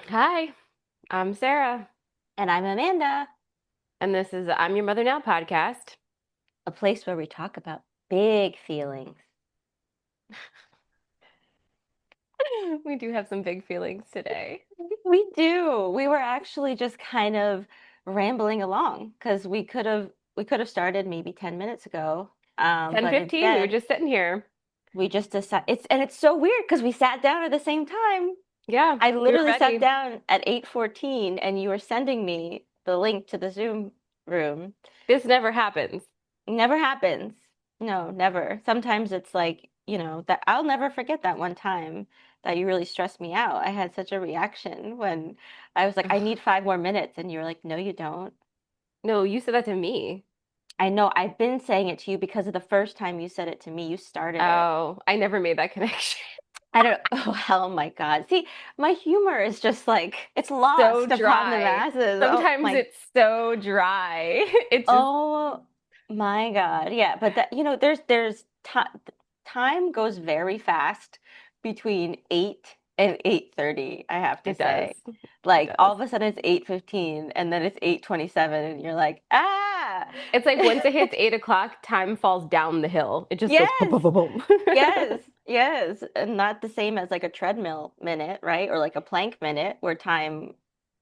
Hi, I'm Sarah, And I'm Amanda, and this is I'm Your Mother Now podcast. a place where we talk about big feelings. We do have some big feelings today. We do. We were actually just kind of rambling along because we could have started maybe 10 minutes ago. But 10:15, we were instead just sitting here. we just decided it's so weird because we sat down at the same time. Yeah, I we were literally sat ready. down at 8:14 and you were sending me the link to the Zoom room. This never happens. Never happens. No, never. Sometimes it's like, that I'll never forget that one time that you really stressed me out. I had such a reaction when I was like, I need 5 more minutes. And you were like, no, you don't. No, you said that to me. I know I've been saying it to you because of the first time you said it to me, you started it. Oh, I never made that connection. I don't, oh, hell my God. See, my humor is just like, it's So lost upon the dry. masses. Sometimes it's so dry. It just Oh my God. Yeah, but there's time goes very fast between 8 and 8:30, I have to it does. say. It Like all does. of a sudden it's 8:15 and then it's 8:27 and you're like, "Ah!" It's like once it hits 8 o'clock, time falls down the hill. It just goes boom, Yes. boom, boom, boom. Yes. Yes. And not the same as like a treadmill minute, right? Or like a plank minute where time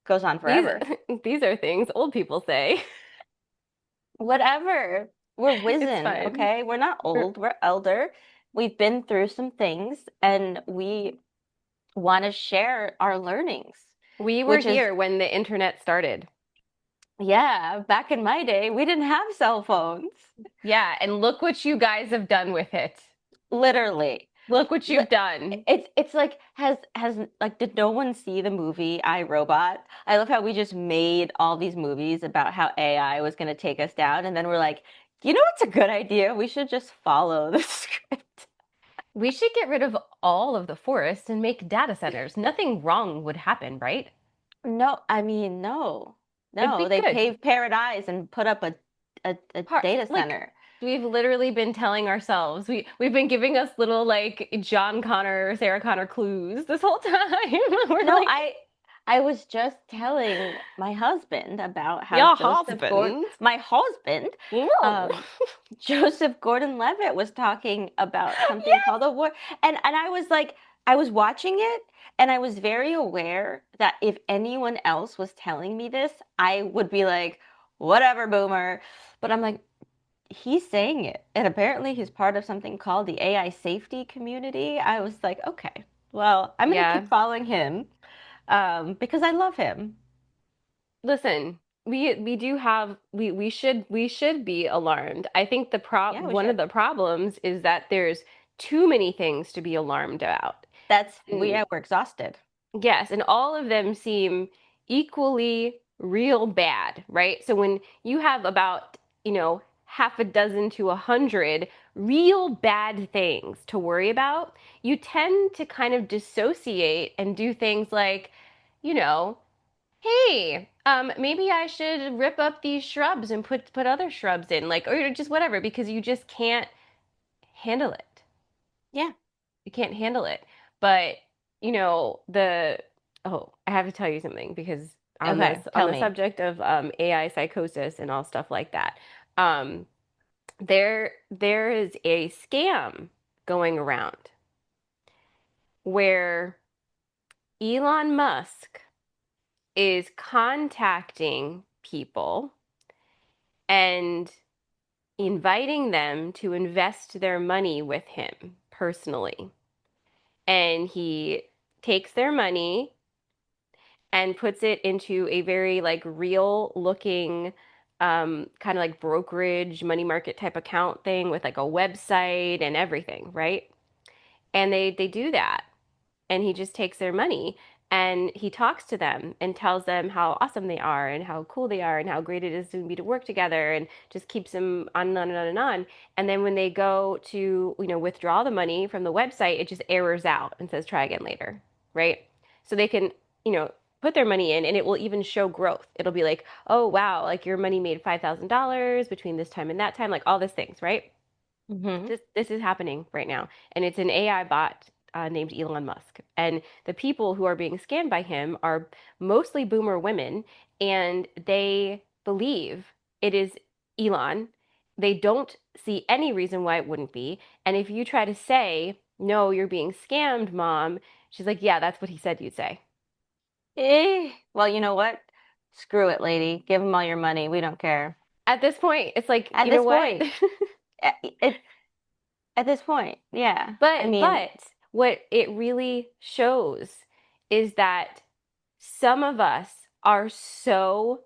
goes on These forever. these are things old people say. Whatever. We're It's wizened, fine. okay? We're not old, we're elder. We've been through some things and we want to share our learnings, We were which is, here when the internet started. yeah, back in my day, we didn't have cell phones. Yeah, and look what you guys have done with it. Literally. Look what Li- you've done. it's like has like did no one see the movie I, Robot? I love how we just made all these movies about how AI was going to take us down and then we're like, you know what's a good idea? We should just follow the script. We should get rid of all of the forests and make data centers. Nothing wrong would happen, right? No, I mean, no. It'd No, be they good. paved paradise and put up a data Like center. we've literally been telling ourselves. We've been giving us little like John Connor, Sarah Connor clues this whole time. We're No, like, I was just telling my husband about how your husband. My husband, Whoa. um, Joseph Gordon-Levitt was talking about something Yes. called a war, and I was like, I was watching it, and I was very aware that if anyone else was telling me this, I would be like, whatever, boomer. But I'm like, he's saying it. And apparently he's part of something called the AI safety community. I was like, okay, well, I'm going to Yeah. keep following him because I love him. Listen, we do have we should be alarmed. I think Yeah, we one of should. the problems is that there's too many things to be alarmed about. And We're exhausted. yes, and all of them seem equally real bad, right? So when you have about, half a dozen to 100 real bad things to worry about, you tend to kind of dissociate and do things like, you know, hey, maybe I should rip up these shrubs and put other shrubs in, like, or just whatever, because you just can't handle it. Yeah. You can't handle it. But, the oh, I have to tell you something because Okay. on Tell the me. subject of AI psychosis and all stuff like that, um, there is a scam going around where Elon Musk is contacting people and inviting them to invest their money with him personally. And he takes their money and puts it into a very like real looking kind of like brokerage money market type account thing with like a website and everything, right? And they do that and he just takes their money and he talks to them and tells them how awesome they are and how cool they are and how great it is to be to work together and just keeps them on and on and on and on. And then when they go to, withdraw the money from the website, it just errors out and says try again later, right? So they can, you know, put their money in and it will even show growth. It'll be like, oh wow, like your money made $5,000 between this time and that time, like all these things, right? Hmm. This is happening right now, and it's an AI bot named Elon Musk. And the people who are being scammed by him are mostly boomer women, and they believe it is Elon. They don't see any reason why it wouldn't be. And if you try to say, no, you're being scammed, mom, she's like, yeah, that's what he said you'd say. Well, you know what? Screw it, lady. Give them all your money. We don't care. At this point, it's like, At you know this what? point, it at this point, yeah. I mean, But what it really shows is that some of us are so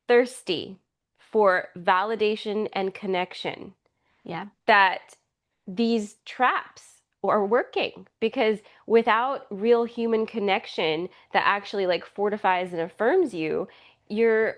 thirsty for validation and connection yeah. that these traps are working, because without real human connection that actually like fortifies and affirms you, you're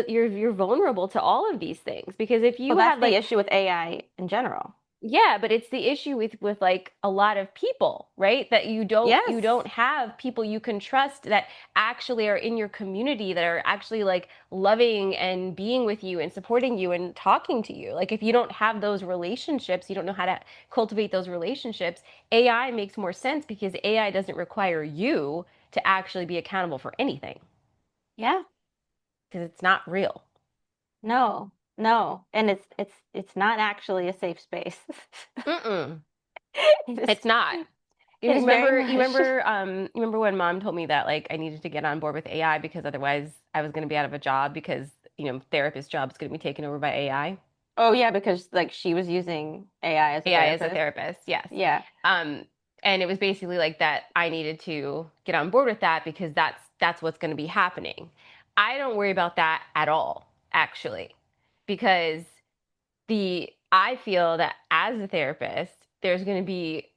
you're vulnerable to all of these things. Because if Well, you that's had the like, issue with AI in general. yeah, but it's the issue with like a lot of people, right? That you Yes. don't have people you can trust that actually are in your community, that are actually like loving and being with you and supporting you and talking to you. Like if you don't have those relationships, you don't know how to cultivate those relationships. AI makes more sense because AI doesn't require you to actually be accountable for anything Yeah. because it's not real. No. No. And it's not actually a safe space. Mm-mm. It is It's not. it is very much. You remember when mom told me that like I needed to get on board with AI because otherwise I was going to be out of a job because, therapist job is going to be taken over by AI. Oh yeah, because like she was using AI as a AI as a therapist. therapist, yes. Yeah. Um, and it was basically like that I needed to get on board with that because that's what's going to be happening. I don't worry about that at all, actually, because the I feel that as a therapist, there's going to be,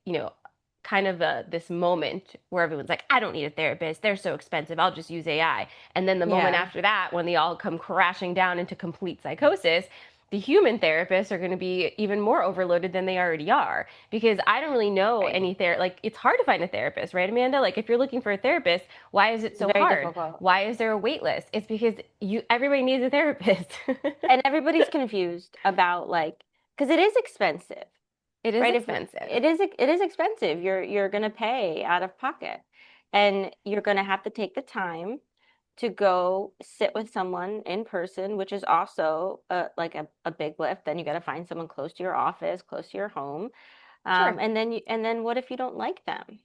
kind of this moment where everyone's like, I don't need a therapist. They're so expensive. I'll just use AI. And then the moment Yeah. after that, when they all come crashing down into complete psychosis, the human therapists are going to be even more overloaded than they already are, because I don't really know Right. any like it's hard to find a therapist, right, Amanda? Like if you're looking for a therapist, why is it It's so very hard? difficult. Why is there a wait list? It's because you everybody needs a therapist. And everybody's confused about like because it is expensive, It is right? If expensive. it is expensive, you're gonna pay out of pocket, and you're gonna have to take the time to go sit with someone in person, which is also like a big lift. Then you got to find someone close to your office, close to your home, Sure. and then what if you don't like them?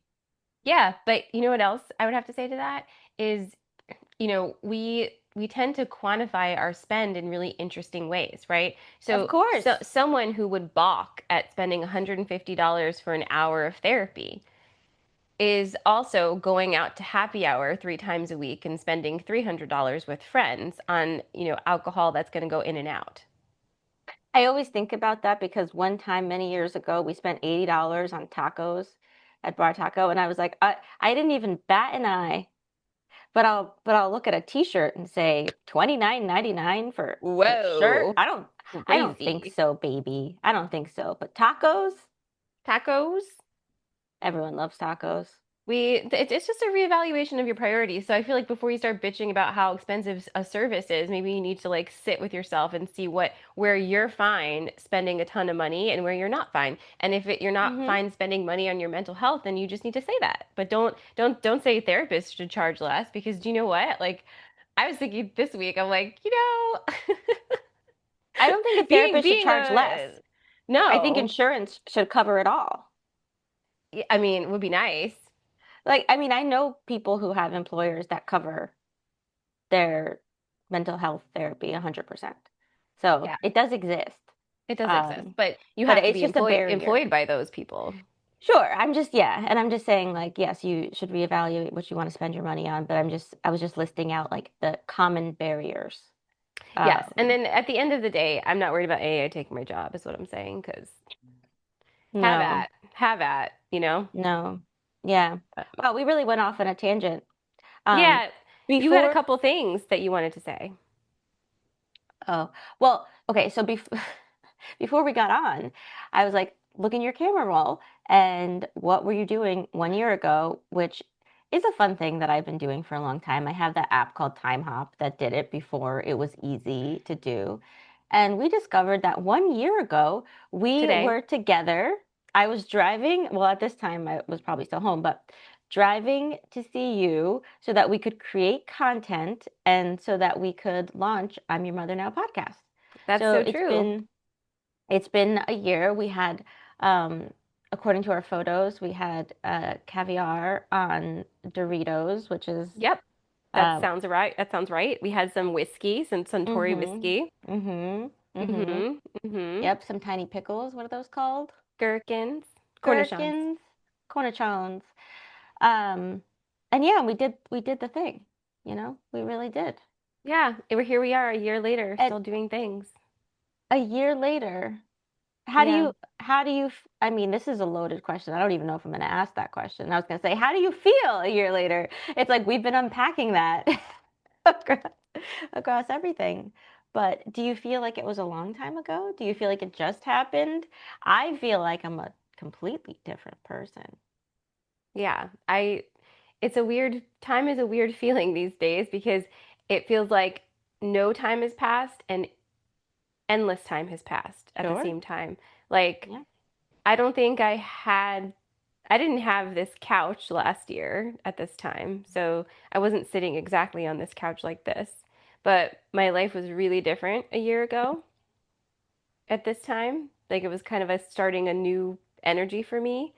Yeah, but you know what else I would have to say to that is, we tend to quantify our spend in really interesting ways, right? Of So course. someone who would balk at spending $150 for an hour of therapy is also going out to happy hour 3 times a week and spending $300 with friends on, alcohol that's going to go in and out. I always think about that because one time many years ago we spent $80 on tacos at Bar Taco, and I was like, I didn't even bat an eye. But I'll look at a t-shirt and say 29.99 for a shirt. Whoa, I don't think crazy. so, baby. I don't think so. But tacos, Tacos? everyone loves tacos. It's just a reevaluation of your priorities. So I feel like before you start bitching about how expensive a service is, maybe you need to like sit with yourself and see where you're fine spending a ton of money and where you're not fine. And if you're not Hmm. fine spending money on your mental health, then you just need to say that. But don't say therapists should charge less, because do you know what? Like I was thinking this week, I'm like, I don't think a being therapist should being charge a less. I think no, insurance should cover it all. I mean, it would be nice. Like, I mean, I know people who have employers that cover their mental health therapy 100%. So Yeah, it does exist. it does exist, Um, but you but have to it's be just a barrier. employed by those people. Sure. Yeah. And I'm just saying, like, yes, you should reevaluate what you want to spend your money on. But I was just listing out like the common barriers. Yes. And Um, then at the end of the day, I'm not worried about AI taking my job, is what I'm saying, because no, have at, no. Yeah. Uh, Well, we really went off on a tangent. Um, yeah, you had a before, couple things that you wanted to say. oh, well, okay. So before, before we got on, I was like, look in your camera roll and what were you doing 1 year ago, which is a fun thing that I've been doing for a long time. I have that app called Time Hop that did it before it was easy to do. And we discovered that 1 year ago, we Today. were together. I was driving, well, at this time I was probably still home, but driving to see you so that we could create content and so that we could launch I'm Your Mother Now podcast. That's So so true. it's been a year. We had um according to our photos, we had caviar on Doritos, which is Yep. That um sounds right. That sounds right. We had some whiskey, some Suntory mhm whiskey. mhm mhm. Mm-hmm. Mm-hmm. Yep, some tiny pickles. What are those called? Gherkins, cornichons. Gherkins, cornichons. Um, and yeah, we did the thing. We really did. Yeah, here we are a year later, And still doing things. a year later, how do Yeah. you how do you I mean, this is a loaded question. I don't even know if I'm going to ask that question. I was going to say, how do you feel a year later? It's like we've been unpacking that across, across everything. But do you feel like it was a long time ago? Do you feel like it just happened? I feel like I'm a completely different person. Yeah. It's a weird, time is a weird feeling these days because it feels like no time has passed and endless time has passed at the Sure. same time. Like, Yeah. I don't think I didn't have this couch last year at this time. So I wasn't sitting exactly on this couch like this. But my life was really different a year ago at this time. Like it was kind of a starting a new energy for me.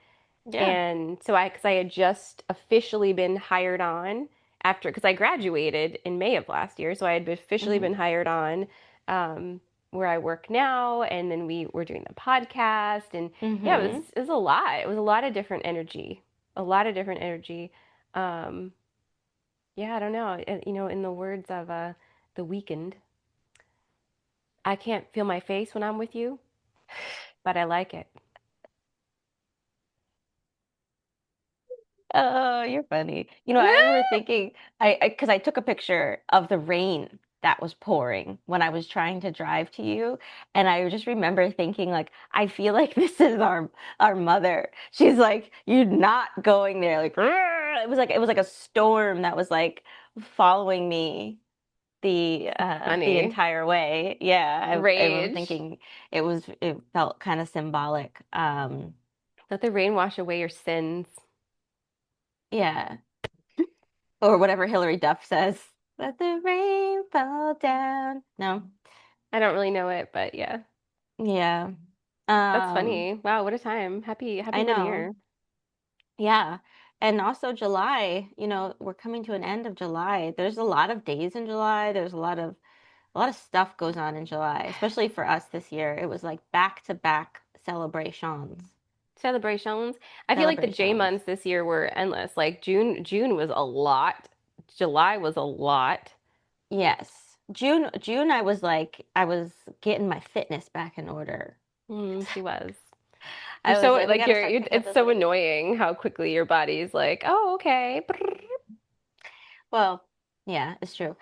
Yeah. And so because I had just officially been hired on after, because I graduated in May of last year. So I had officially Mhm. been hired on um, where I work now. And then we were doing the podcast. And yeah, Mhm. it was a lot. It was a lot of different energy, a lot of different energy. Um, yeah, I don't know. In the words of The Weeknd, I can't feel my face when I'm with you, but I like it. Oh, you're funny. I remember thinking, because I took a picture of the rain that was pouring when I was trying to drive to you, and I just remember thinking, like, I feel like this is our mother. She's like, you're not going there. Like, "Rrr." It was like a storm that was like following me the Funny. entire way. Yeah, I remember Rage. thinking it felt kind of symbolic. Let the rain wash away your sins. Yeah. Or whatever Hillary Duff says. Let the rain fall down. No. I don't really know it, but yeah. Yeah. That's Um, funny. Wow, what a time. Happy I know. veneer. Yeah. And also July, we're coming to an end of July. There's a lot of days in July. There's a lot of stuff goes on in July, especially for us this year. It was like back to back celebrations. Celebrations. I feel like the J Celebrations. months this year were endless. Like June was a lot. July was a lot. Yes. June I was getting my fitness back in order. She was. You're I was so like, we like got to start picking up it's those so weights. annoying how quickly your body's like, "Oh, okay." Well, yeah, it's true.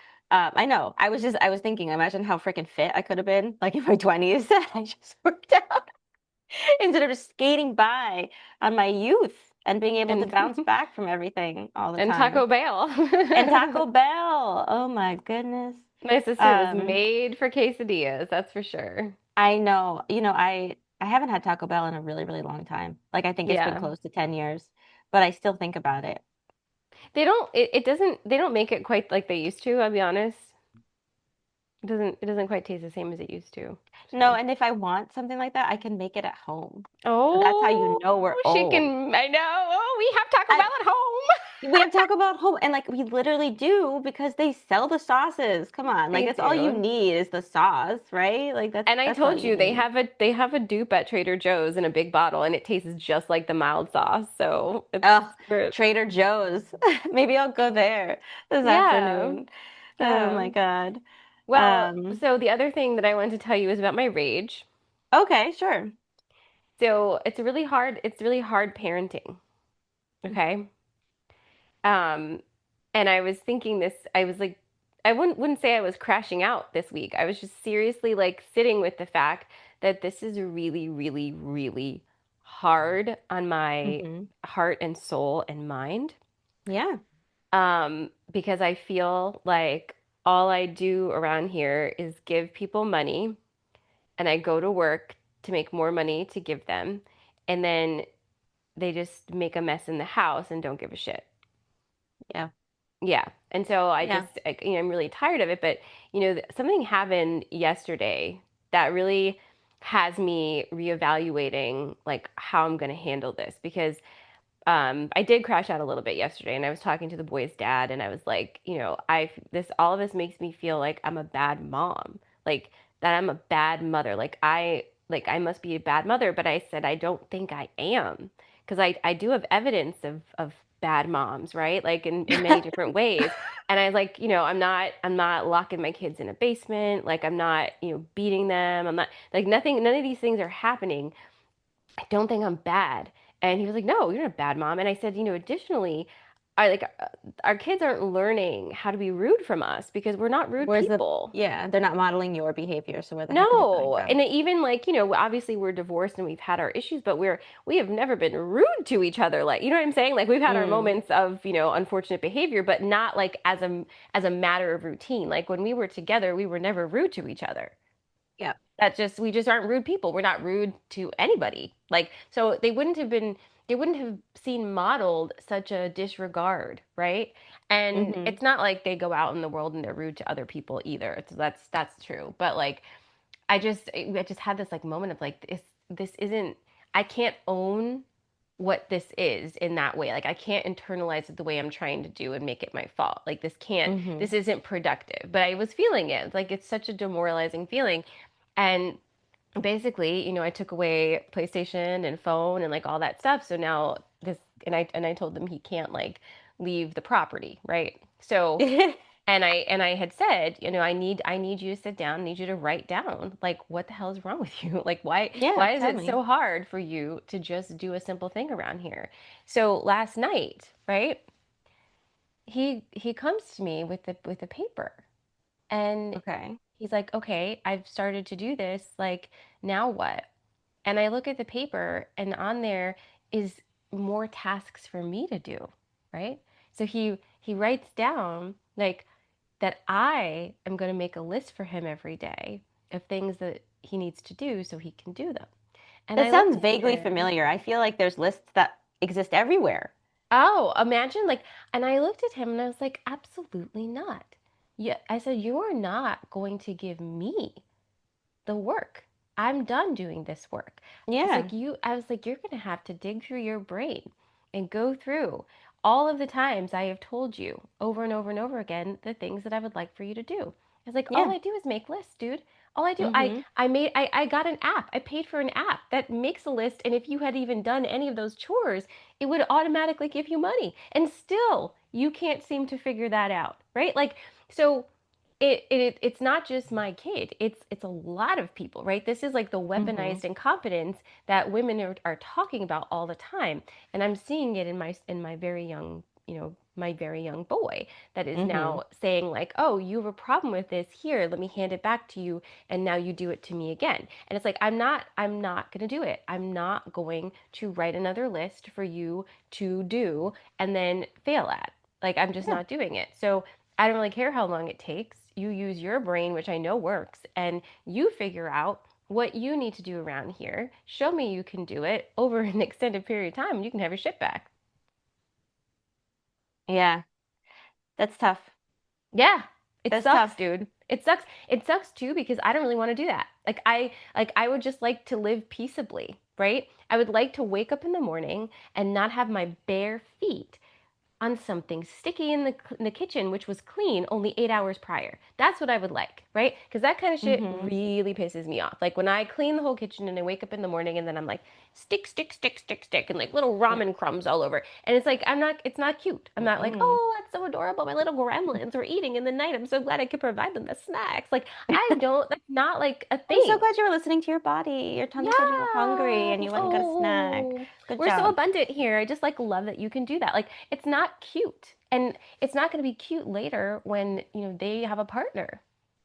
I know. I was thinking, imagine how freaking fit I could have been, like in my 20s. I just worked out instead of just skating by on my youth and being able to And bounce back from everything all the and time. Taco Bell. And Taco Bell. Oh my goodness. My sister was Um, made for quesadillas, that's for sure. I know. I haven't had Taco Bell in a really, really long time. Like I think it's been Yeah. close to 10 years, but I still think about it. It doesn't they don't make it quite like they used to, I'll be honest. It doesn't quite taste the same as it used to. No, So, and if I want something like that, I can make it at home. So that's how you oh, know we're she old. can I know. Oh, we have Taco I Bell at home. We have Taco Bell at home, and like we literally do because they sell the sauces. Come on, like They that's all you do. need is the sauce, right? Like that's And I that's all told you you need. they have a dupe at Trader Joe's in a big bottle and it tastes just like the mild sauce. So, it's Oh, we're Trader Joe's. Maybe I'll go there this yeah. afternoon. Oh Yeah. my God. Well, Um, so the other thing that I wanted to tell you is about my rage. okay, sure. So it's really hard parenting. Okay. Um, and I was thinking this, I was like, I wouldn't say I was crashing out this week. I was just seriously like sitting with the fact that this is really, really, really hard on my Hmm. heart and soul and mind. Yeah. Because I feel like all I do around here is give people money and I go to work to make more money to give them. and then they just make a mess in the house and don't give a shit. Yeah. Yeah. And so I Yeah. just, I'm really tired of it. But, something happened yesterday that really has me reevaluating like how I'm going to handle this because I did crash out a little bit yesterday, and I was talking to the boy's dad, and I was like, all of this makes me feel like I'm a bad mom, like that I'm a bad mother, like I must be a bad mother, but I said I don't think I am, because I do have evidence of bad moms, right? Like in many different ways. And I like, I'm not locking my kids in a basement, like I'm not, beating them. I'm not like nothing, none of these things are happening. I don't think I'm bad. And he was like, no, you're not a bad mom. And I said, additionally, our kids aren't learning how to be rude from us because we're not rude Where's people. they're not modeling your behavior, so where the heck are they coming No. from? And even like, obviously we're divorced and we've had our issues, but we have never been rude to each other. Like, you know what I'm saying? Like we've had our Mm. moments of, unfortunate behavior, but not like as a matter of routine. Like when we were together, we were never rude to each other. Yeah. We just aren't rude people. We're not rude to anybody. Like, so they wouldn't have seen modeled such a disregard, right? And Mm-hmm. it's not like they go out in the world and they're rude to other people either. So that's true. But like I just had this like moment of like this isn't I can't own what this is in that way. Like I can't internalize it the way I'm trying to do and make it my fault. Like Mm-hmm. this isn't productive. But I was feeling it. Like it's such a demoralizing feeling. And basically, I took away PlayStation and phone and like all that stuff. So now I told them he can't like leave the property, right? So and I had said, I need you to sit down, I need you to write down like what the hell is wrong with you? Like Yeah, why is tell it me. so hard for you to just do a simple thing around here? So last night, right? He comes to me with the paper, and Okay. he's like, "Okay, I've started to do this. Like, now what?" And I look at the paper, and on there is more tasks for me to do, right? So he writes down like that I am going to make a list for him every day of things that he needs to do so he can do them. And That I looked sounds at vaguely him. familiar. I feel like there's lists that exist everywhere. Oh, imagine like, and I looked at him and I was like, absolutely not. Yeah, I said, you are not going to give me the work. I'm done doing this work. Yeah. I was like, you're going to have to dig through your brain and go through all of the times I have told you over and over and over again the things that I would like for you to do. I was like, all Yeah. I do is make lists, dude. All I do, Mm-hmm. I got an app. I paid for an app that makes a list, and if you had even done any of those chores, it would automatically give you money. And still, you can't seem to figure that out, right? Like, so it's not just my kid. It's a lot of people, right? This is like the Mm-hmm. weaponized incompetence that women are talking about all the time, and I'm seeing it in my very young, my very young boy that is Mm-hmm. now saying like, "Oh, you have a problem with this. Here, let me hand it back to you, and now you do it to me again." And it's like I'm not going to do it. I'm not going to write another list for you to do and then fail at. Like I'm just Yeah. not doing it. So I don't really care how long it takes. You use your brain, which I know works, and you figure out what you need to do around here. Show me you can do it over an extended period of time, and you can have your shit back. Yeah. That's tough. Yeah, it That's sucks, tough. dude. It sucks. It sucks too because I don't really want to do that. Like I would just like to live peaceably, right? I would like to wake up in the morning and not have my bare feet on something sticky in the kitchen, which was clean only 8 hours prior. That's what I would like, right? Because that kind of shit Mm-hmm. really pisses me off. Like when I clean the whole kitchen and I wake up in the morning and then I'm like stick, stick, stick, stick, stick, and like little Yeah. ramen crumbs all over. And it's like it's not cute. I'm not like, Mm-mm. oh, that's so adorable. My little gremlins are eating in the night. I'm so glad I could provide them the snacks. Like I don't. That's not like a I'm so thing. glad you were listening to your body. Your tummy said you were hungry Yeah. and you went and got a snack. Oh, Good we're so job. abundant here. I just like love that you can do that. Like it's not cute. And it's not going to be cute later when, they have a partner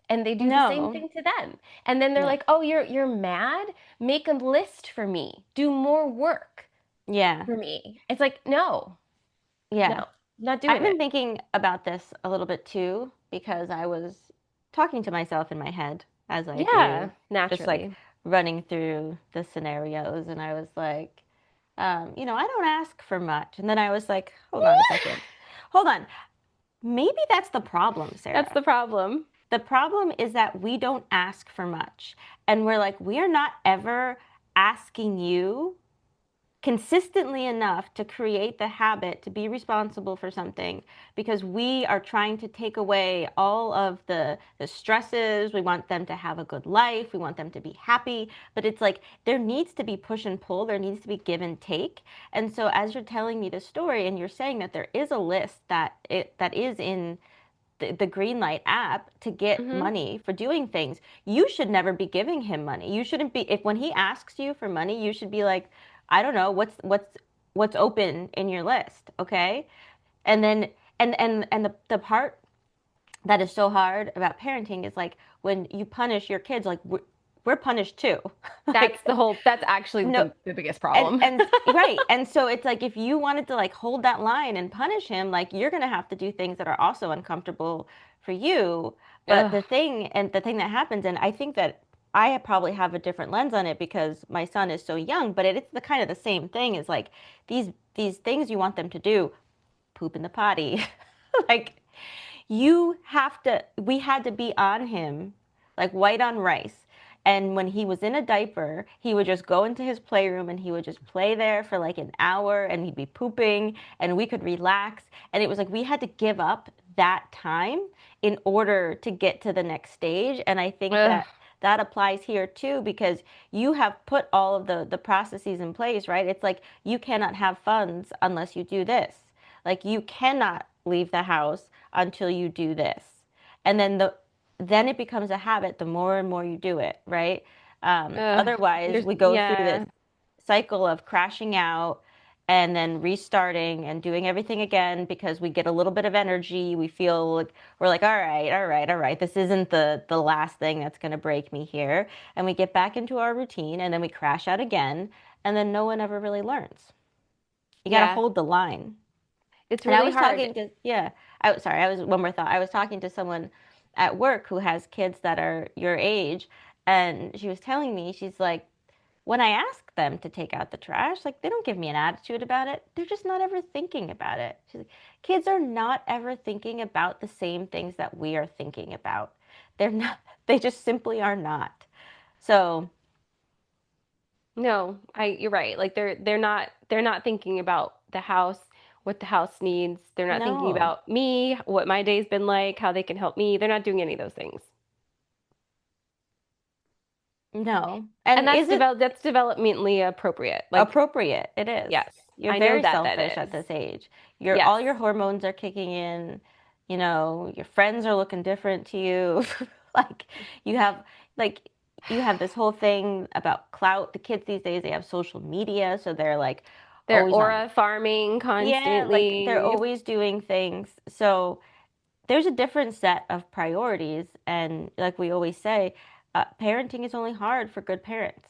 and they do the same No. thing to them. And then they're No. like, "Oh, you're mad? Make a list for me. Do more work Yeah. for me." It's like, "No. Yeah. No. Not I've doing been it." thinking about this a little bit too because I was talking to myself in my head as I Yeah, do, just like naturally. running through the scenarios. And I was like, I don't ask for much. And then I was like, hold on a second. Hold on. Maybe that's the problem, That's Sarah. the problem. The problem is that we don't ask for much. And we're like, we are not ever asking you consistently enough to create the habit to be responsible for something because we are trying to take away all of the stresses. We want them to have a good life. We want them to be happy. But it's like there needs to be push and pull. There needs to be give and take. And so as you're telling me the story and you're saying that there is a list that is in the Greenlight app to get Hmm. money for doing things. You should never be giving him money. You shouldn't be if when he asks you for money, you should be like, I don't know, what's open in your list, okay? And then and the part that is so hard about parenting is like when you punish your kids, like we're punished too. Like That's actually no, the biggest problem. and right. And so it's like if you wanted to like hold that line and punish him, like you're gonna have to do things that are also uncomfortable for you. But Ugh. the thing that happens, and I think that I probably have a different lens on it because my son is so young, but it's the kind of the same thing is like these things you want them to do, poop in the potty. Like we had to be on him like white on rice. And when he was in a diaper, he would just go into his playroom and he would just play there for like an hour and he'd be pooping and we could relax. And it was like we had to give up that time in order to get to the next stage. And I think Ugh. that that applies here too because you have put all of the processes in place, right? It's like you cannot have funds unless you do this. Like you cannot leave the house until you do this. And then it becomes a habit the more and more you do it, right? Ugh. Otherwise, There's we go through this yeah. cycle of crashing out and then restarting and doing everything again because we get a little bit of energy. We feel like we're like, all right, all right, all right. This isn't the last thing that's going to break me here. And we get back into our routine and then we crash out again. And then no one ever really learns. You got to Yeah. hold the line. It's And I really was hard. talking to, yeah, sorry, I was, one more thought. I was talking to someone at work who has kids that are your age, and she was telling me, she's like, when I ask them to take out the trash, like they don't give me an attitude about it. They're just not ever thinking about it. She's like, kids are not ever thinking about the same things that we are thinking about. They're not, they just simply are not. So, No, you're right. Like they're not thinking about the house, what the house needs. They're not thinking no, about me, what my day's been like, how they can help me. They're not doing any of those things. no. And And is it that's developmentally appropriate. Like, appropriate? It is. yes, You're I know very that that selfish at is. this age. Your Yes. all your hormones are kicking in. Your friends are looking different to you. Like you have like you have this whole thing about clout. The kids these days, they have social media, so they're like They're always on. aura farming Yeah, like they're constantly. always doing things. So there's a different set of priorities, and like we always say, parenting is only hard for good parents.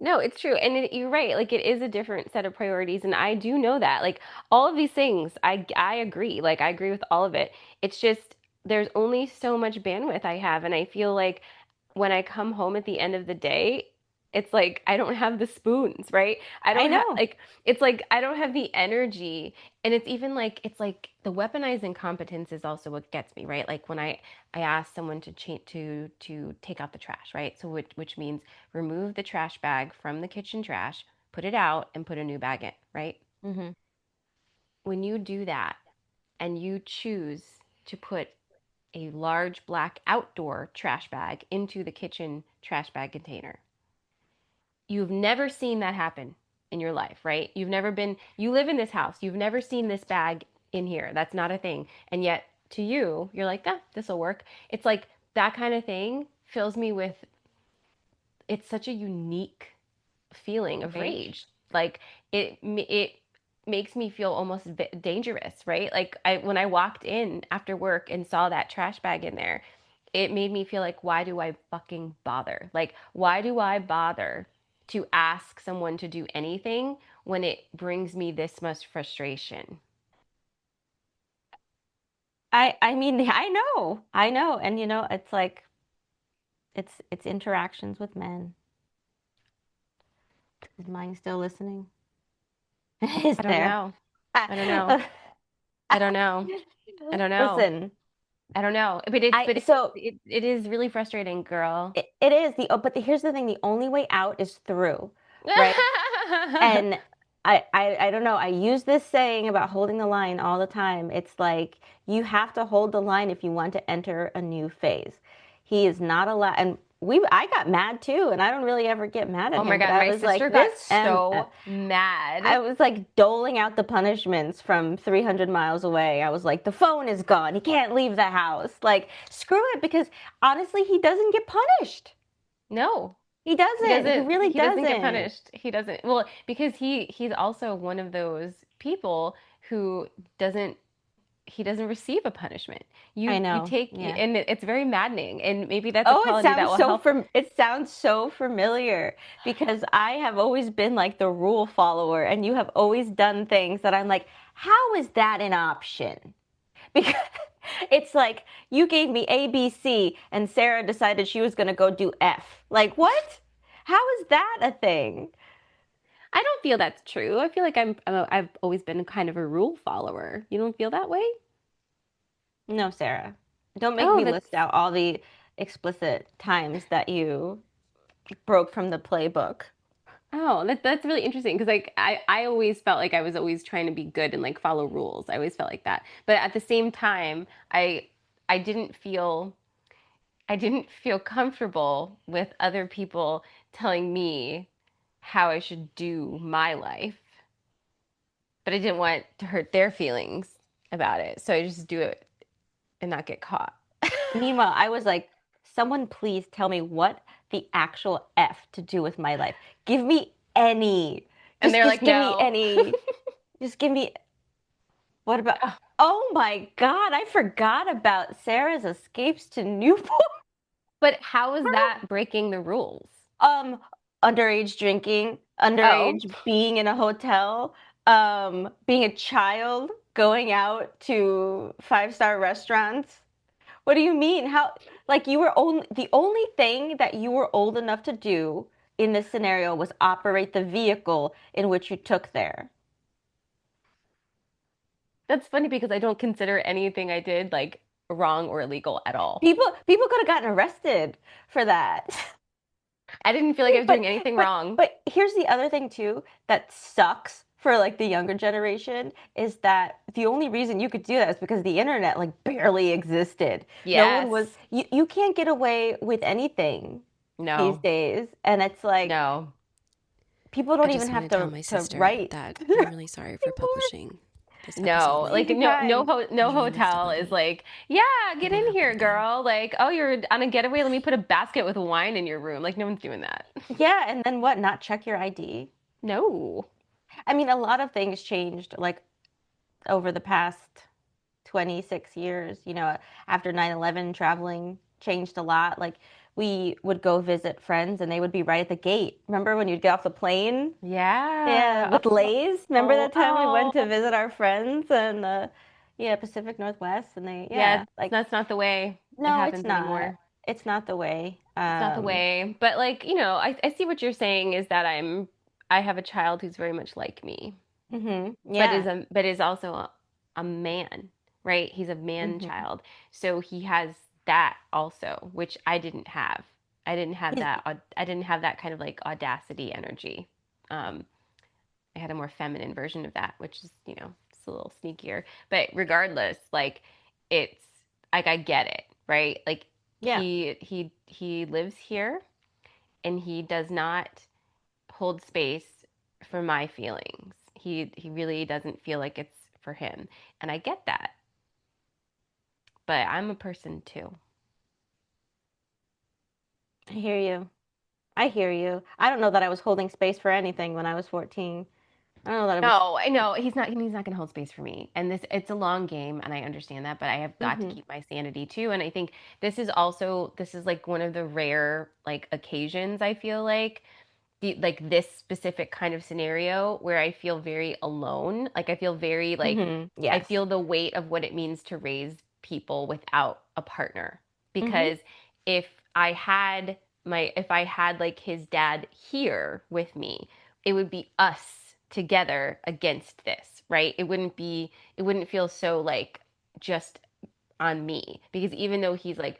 No, it's true. And you're right. Like it is a different set of priorities. And I do know that. Like all of these things, I agree. Like I agree with all of it. It's just there's only so much bandwidth I have. And I feel like when I come home at the end of the day, it's like I don't have the spoons, right? I I don't have know. like it's like I don't have the energy. And it's like the weaponized incompetence is also what gets me, right? Like when I ask someone to change to take out the trash, right? So which means remove the trash bag from the kitchen trash, put it out and put a new bag in, right? Hmm. When you do that and you choose to put a large black outdoor trash bag into the kitchen trash bag container. You've never seen that happen in your life, right? You live in this house, you've never seen this bag in here. That's not a thing. And yet to you, you're like, this will work. It's like that kind of thing fills me with, it's such a unique feeling of Rage. rage. Like it makes me feel almost dangerous, right? Like when I walked in after work and saw that trash bag in there, it made me feel like why do I fucking bother? Like why do I bother to ask someone to do anything when it brings me this much frustration? I mean, I know, and it's like it's interactions with men. Is mine still listening? Is I don't there? know. I don't know. I don't know. I don't know. Listen, I don't know. But it's I but so it is really frustrating, girl. it is here's the thing, the only way out is through, right? And I don't know. I use this saying about holding the line all the time. It's like you have to hold the line if you want to enter a new phase. He is not allowed, and I got mad too, and I don't really ever get mad at Oh my him, but God, I my was like sister got this, and so I mad. was like doling out the punishments from 300 miles away. I was like, the phone is gone. He can't leave the house. Like, screw it, because honestly, he doesn't get punished. No. He He doesn't. He doesn't really he doesn't get doesn't. punished. He doesn't. Well, because he's also one of those people who doesn't he doesn't receive a punishment. I You know. take Yeah. and it's very maddening and maybe that's a Oh, quality that will help. it sounds so familiar because I have always been like the rule follower and you have always done things that I'm like, how is that an option? Because it's like you gave me A, B, C, and Sarah decided she was going to go do F. Like, what? How is that a thing? I don't feel that's true. I feel like I've always been kind of a rule follower. You don't feel that way? No, Sarah. Don't make Oh, me that's list out all the explicit times that you broke from the playbook. that's really interesting because like I always felt like I was always trying to be good and like follow rules. I always felt like that. But at the same time, I didn't feel I didn't feel comfortable with other people telling me how I should do my life, but I didn't want to hurt their feelings about it. So I just do it and not get caught. Meanwhile, I was like, someone please tell me what the actual F to do with my life. Give me any. And they're Just like, give me no. any. Just give me what about Oh, Oh my God, I forgot about Sarah's escapes to Newport. but how is that breaking the rules? Um, underage drinking, Oh, underage being in a hotel, being a child, going out to five-star restaurants. What do you mean? How, like you were only the only thing that you were old enough to do in this scenario was operate the vehicle in which you took there. that's funny because I don't consider anything I did like wrong or illegal at all. People could have gotten arrested for that. I didn't feel like I was But doing anything wrong. but here's the other thing too that sucks for like the younger generation is that the only reason you could do that is because the internet like barely existed. No one was Yes. you can't get away with anything these No. days. And it's like No. people I don't even just want have to tell my to sister write that I'm really sorry for anymore. publishing this episode No, like late. Anytime. no I really messed up hotel on is me. like, yeah, It get won't in happen here, again. girl. Like, oh, you're on a getaway. Let me put a basket with wine in your room. Like, no one's doing that. Yeah, and then what? Not check your ID? No. I mean, a lot of things changed like over the past 26 years. You know, after 9/11, traveling changed a lot. Like we would go visit friends and they would be right at the gate. Remember when you'd get off the plane? Yeah, Yeah. with Lay's. Remember Oh, that time we went to oh. visit our friends and yeah, Pacific Northwest and Yeah, like that's not the way it no, it's happens not. anymore. It's not the way. It's not the way. But like, I see what you're saying is that I have a child who's very much like me, Yeah. but is also a man, right? He's a man hmm child. So he has that also, which I didn't have. I didn't have He's that I didn't have that kind of like audacity energy. Um, I had a more feminine version of that, which is, it's a little sneakier. But regardless, like it's like I get it, right? Like yeah. he lives here and he does not hold space for my feelings. He really doesn't feel like it's for him. And I get that. But I'm a person too. I hear you. I hear you. I don't know that I was holding space for anything when I was 14. I don't know that I was. No, I know he's not going to hold space for me. And it's a long game and I understand that, but I have got to hmm keep my sanity too. And I think this is like one of the rare like occasions I feel like this specific kind of scenario where I feel very alone. Like I feel very like I Yes. feel the weight of what it means to raise people without a partner. hmm Because if if I had like his dad here with me, it would be us. together against this, right? It wouldn't feel so like just on me, because even though he's like,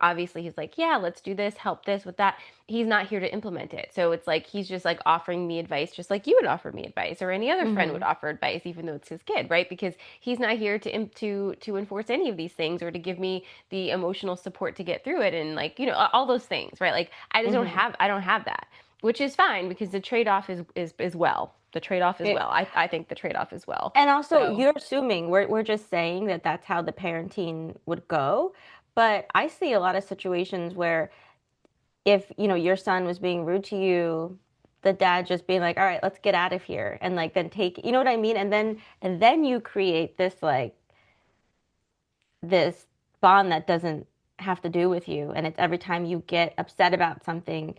obviously he's like, yeah, let's do this, help this with that, he's not here to implement it. So it's like he's just like offering me advice just like you would offer me advice, or any other friend would Mm-hmm. offer advice, even though it's his kid, right? Because he's not here to enforce any of these things, or to give me the emotional support to get through it, and like, all those things, right? Like Mm-hmm. I don't have that, which is fine, because the trade-off is well. The trade-off is well. I think the trade-off is well. And also, So, you're assuming we're just saying that that's how the parenting would go. But I see a lot of situations where if, your son was being rude to you, the dad just being like, "All right, let's get out of here," and like then take, you know what I mean? And then you create this bond that doesn't have to do with you, and it's every time you get upset about something,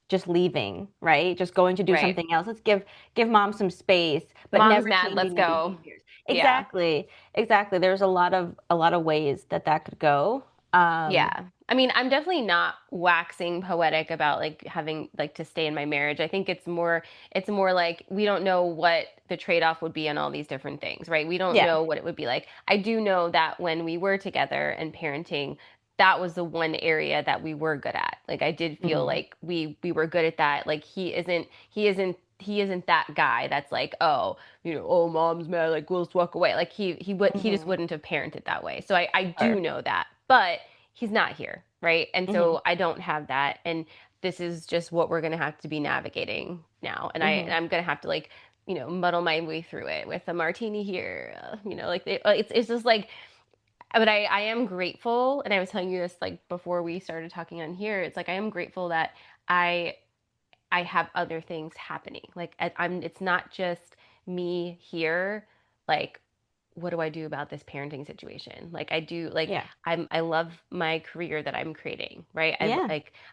just leaving, right? Just going to do right. something else. Let's give mom some space, but Mom's never mad, let's changing the go. behaviors. Yeah. Exactly. Exactly. There's a lot of ways that could go. Yeah. I mean, I'm definitely not waxing poetic about like having like to stay in my marriage. I think it's more like we don't know what the trade-off would be on all these different things, right? We don't Yeah. know what it would be like. I do know that when we were together and parenting, that was the one area that we were good at. Like I did feel Hmm. like we were good at that. Like he isn't that guy that's like, oh, oh, mom's mad, like we'll just walk away. Like he just Hmm. wouldn't have parented that way. So I do Or, know that. But he's not here, right? And hmm. so I don't have that. And this is just what we're going to have to be navigating now. And Hmm. I'm going to have to like, muddle my way through it with a martini here, like it's just like, but I am grateful. And I was telling you this like before we started talking on here. It's like I am grateful that I I have other things happening. Like it's not just me here. Like, what do I do about this parenting situation? Like I do, like Yeah. I love my career that I'm creating, right? Yeah.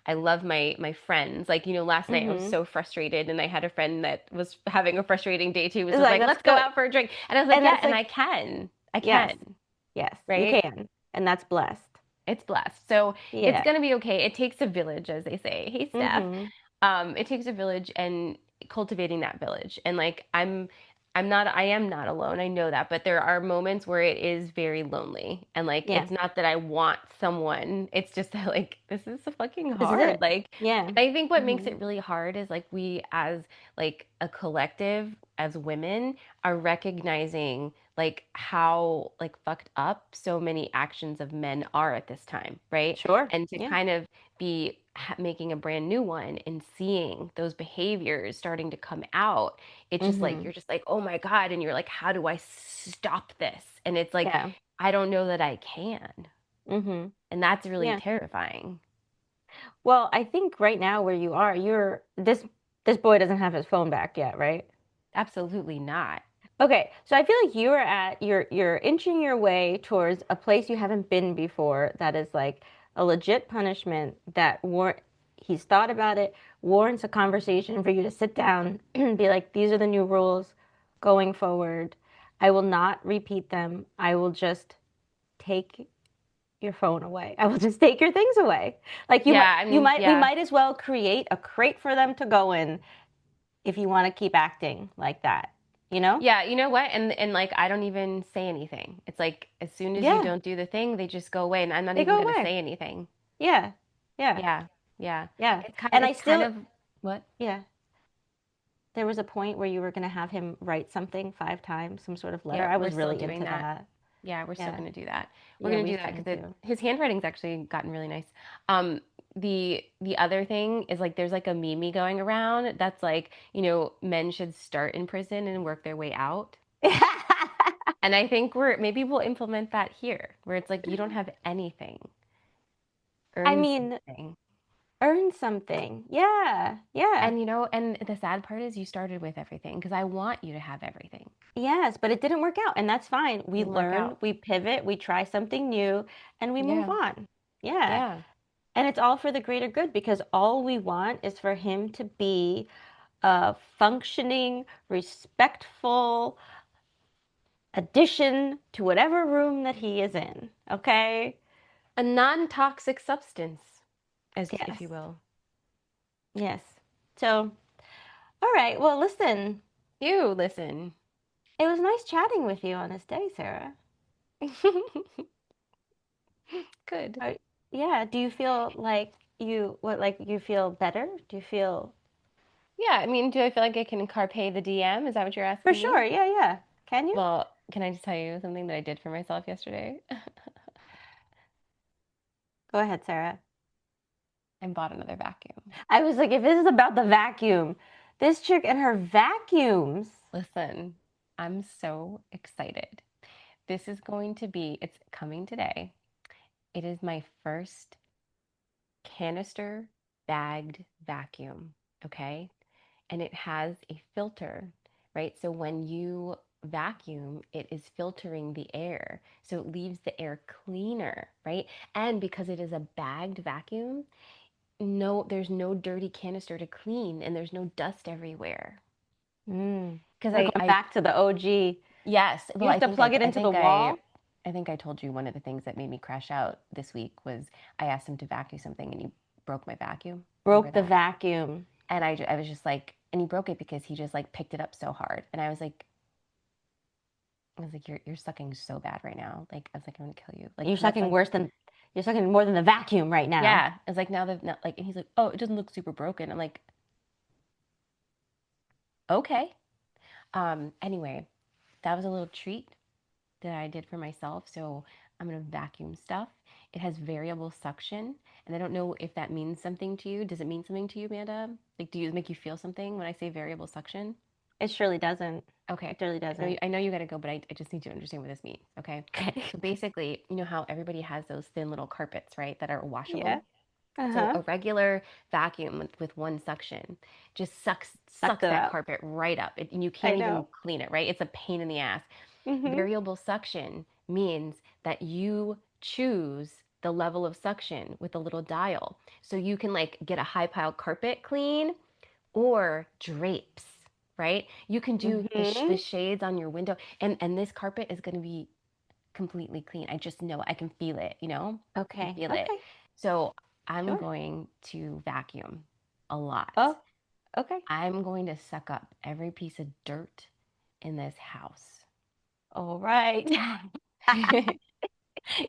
I love my friends. Like, last night I was Hmm. so frustrated, and I had a friend that was having a frustrating day too. Was It's just like, like, let's let's go go. out for a drink. And I was like, And yeah, that's and like, I can. I yes, can, yes, you right? can. And that's blessed. It's blessed. So it's Yeah. gonna be okay. It takes a village, as they say. Hey, Steph. Hmm. It takes a village, and cultivating that village. And like I am not alone. I know that, but there are moments where it is very lonely. And like Yeah. it's not that I want someone. It's just that like this is fucking This is hard. it. Like, Yeah. and I think what makes Hmm. it really hard is like we as like a collective, as women, are recognizing like how like fucked up so many actions of men are at this time, right? Sure. And to Yeah. kind of be making a brand new one and seeing those behaviors starting to come out, it's just like Hmm. you're just like, oh my God. And you're like, how do I stop this? And it's like, Yeah. I don't know that I can. Hmm. And that's really Yeah. terrifying. Well, I think right now where you are, this boy doesn't have his phone back yet, right? Absolutely not. Okay, so I feel like you're inching your way towards a place you haven't been before that is like a legit punishment that he's thought about it, warrants a conversation for you to sit down and be like, these are the new rules going forward. I will not repeat them. I will just take your phone away. I will just take your things away. Like Yeah, I mean, we yeah. might as well create a crate for them to go in if you want to keep acting like that, you know? Yeah, you know what? And like I don't even say anything. It's like as soon as you Yeah, don't do the thing, they just go away, and I'm not they even go gonna away. say anything. Yeah, yeah, Yeah. Yeah. yeah. It's kind And I it's kind still, of what? yeah, there was a point where you were going to have him write something 5 times, some sort of letter. Yeah, I we're was still really doing into that. that. Yeah, we're still Yeah, going to do that. We're yeah, going we to do that started because to. his handwriting's actually gotten really nice. Um, the other thing is like there's like a meme going around that's like, men should start in prison and work their way out. And I think maybe we'll implement that here, where it's like you don't have anything, I earn mean, something. earn something. Yeah, yeah. And the sad part is you started with everything because I want you to have everything. Yes, but it didn't work out, and that's fine. We Didn't work learn, out. we pivot, we try something new, and we move Yeah. on. Yeah. Yeah. And it's all for the greater good because all we want is for him to be a functioning, respectful addition to whatever room that he is in. Okay? A non-toxic substance, as if Yes. you will. Yes. So, all right. Well, listen. You listen. It was nice chatting with you on this day, Sarah. Good. Are- yeah, do you feel like you feel better? Do you feel Yeah, I mean, do I feel like I can carpe the DM? Is that what you're for asking sure? me? Yeah, yeah. Can you? Well, can I just tell you something that I did for myself yesterday? Go ahead, Sarah. I bought another vacuum. I was like, if this is about the vacuum, this chick and her vacuums. Listen, I'm so excited. This is going to be, it's coming today. It is my first canister bagged vacuum, okay? And it has a filter, right? So when you vacuum, it is filtering the air. So it leaves the air cleaner, right? And because it is a bagged vacuum, there's no dirty canister to clean and there's no dust everywhere. Because We're going back to the OG. yes, You well, have to plug it into the wall. I think I told you one of the things that made me crash out this week was I asked him to vacuum something and he broke my vacuum. Remember Broke the that? vacuum. And I was just like, and he broke it because he just like picked it up so hard. And I was like, you're sucking so bad right now. Like, I was like, I'm gonna kill you. Like, You're 'cause that's sucking like, worse than you're sucking more than the vacuum right now. yeah. I was like, now that, now, like, and he's like, oh, it doesn't look super broken. I'm like, okay. Anyway, that was a little treat that I did for myself. So I'm gonna vacuum stuff. It has variable suction, and I don't know if that means something to you. Does it mean something to you, Amanda? Like, do you make you feel something when I say variable suction? It surely doesn't. Okay. It really doesn't. I know you gotta go, but I just need to understand what this means. Okay. Okay. So basically, you know how everybody has those thin little carpets, right, that are Yeah. washable? So Uh-huh. a regular vacuum with one suction just Sucked sucks it that up. carpet right up. And you I can't even know. clean it, right? It's a pain in the ass. Mm-hmm. Variable suction means that you choose the level of suction with a little dial. So you can like get a high pile carpet clean or drapes, right? You can do the Mm-hmm. shades on your window, and this carpet is going to be completely clean. I just know I can feel it, I can Okay. feel it. Okay. So I'm Sure. going to vacuum a lot. Oh, okay. I'm going to suck up every piece of dirt in this house. All right.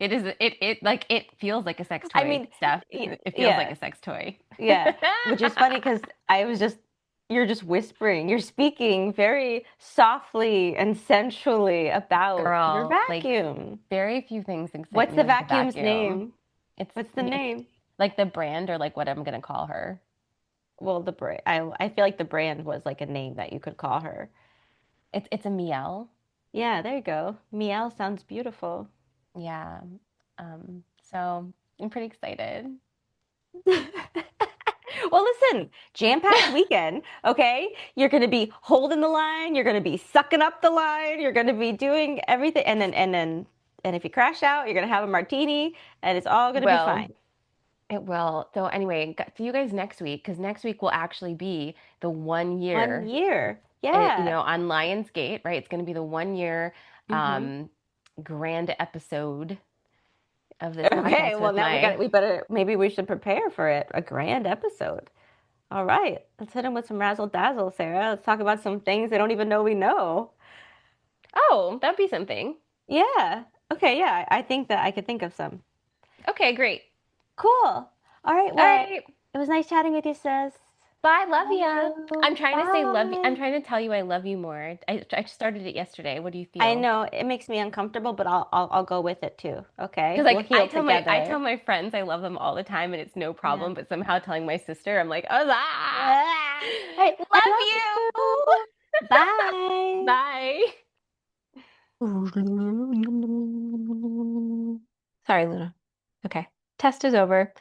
It is it like it feels like a sex I toy, mean, Steph. It feels like yeah, a sex toy. yeah. Which is funny because you're just whispering. You're speaking very softly and sensually about your Girl, like vacuum. very few things excite What's me the like the vacuum's vacuum. name? It's What's the it's name? like the brand or like what I'm gonna call her. Well, the brand. I feel like the brand was like a name that you could call her. It's a Miel. Yeah, there you go. Miel sounds beautiful. Yeah. So I'm pretty excited. Well, listen, jam-packed weekend, okay? You're going to be holding the line, you're going to be sucking up the line, you're going to be doing everything and if you crash out, you're going to have a martini and it's all going to be Well, fine. it will. So anyway, see you guys next week because next week will actually be the one 1 year, year. Yeah. on Lionsgate, right? It's going to be the 1 year Hmm. um, grand episode of this Okay, podcast well with now my. we better maybe we should prepare for it. A grand episode. All right. Let's hit them with some razzle dazzle, Sarah. Let's talk about some things they don't even know we know. Oh, that'd be something. Yeah. Okay, yeah. I think that I could think of some. Okay, great. Cool. All right. All Well, right. it was nice chatting with you, sis. Bye. Love Love ya. you. I'm trying to say love you. I'm Bye. trying to tell you I love you more. I started it yesterday. What do you I feel? know it makes me uncomfortable, but I'll go with it too. Okay. Because We'll like heal I tell together. my friends I love them all the time and it's no Yeah. problem, but somehow telling my sister I'm like, oh, Ah, I love love you. you. Bye. Bye. Sorry, Luna. Okay. Test is over.